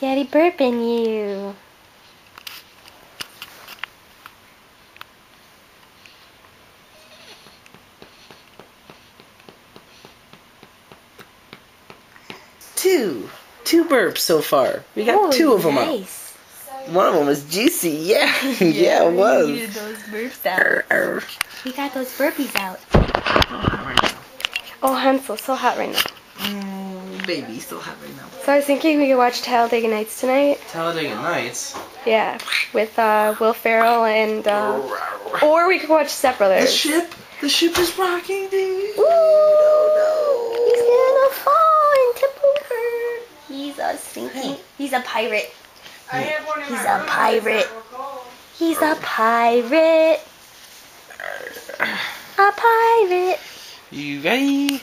Daddy burping you. Two burps so far. We got two of them nice. out. One of them was juicy. Yeah, yeah, it was. We needed those burps out. We got those burpees out. Oh, Hansel, so hot right now. Baby, so hot right now. So I was thinking we could watch Talladega Nights tonight. Talladega Nights? Yeah, with Will Ferrell and, or we could watch Step Brothers. The ship is rocking, dude. Ooh, no. He's gonna fall and tip over. He's a sinking. He's a pirate. He's a pirate. He's a pirate. A pirate. You ready?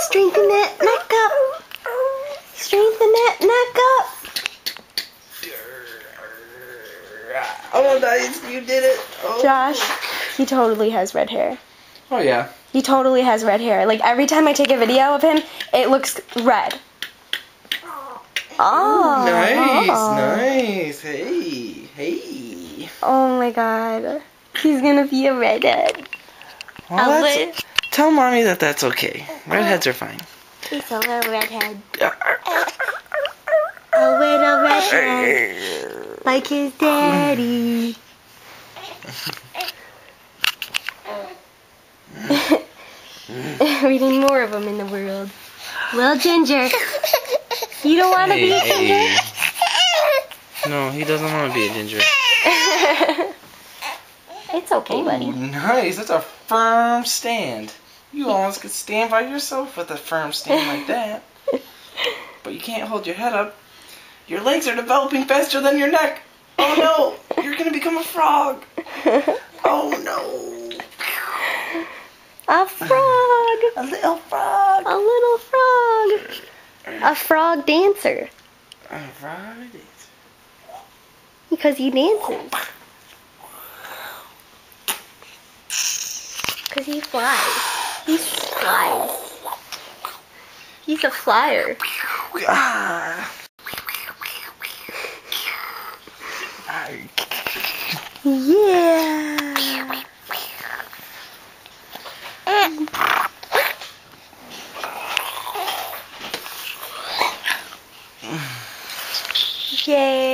Strengthen that neck up. Strengthen that neck up. Oh, nice. You did it. Oh. Josh, he totally has red hair. Oh, yeah. He totally has red hair. Like, every time I take a video of him, it looks red. Oh. Nice. Hey. Oh, my God. He's gonna be a redhead. Well, tell Mommy that that's okay. Redheads are fine. He's a little redhead. A little redhead. Like his daddy. We need more of them in the world. Well, Ginger. You don't want to be a ginger? No, he doesn't want to be a ginger. It's okay, buddy. Nice. That's a firm stand. You almost could stand by yourself with a firm stand like that. But you can't hold your head up. Your legs are developing faster than your neck. Oh no, you're going to become a frog. Oh no. A frog. A little frog. A little frog. A frog dancer. A frog dancer. Because he dances. Because he flies. He flies. He's a flyer. Yeah. Yay.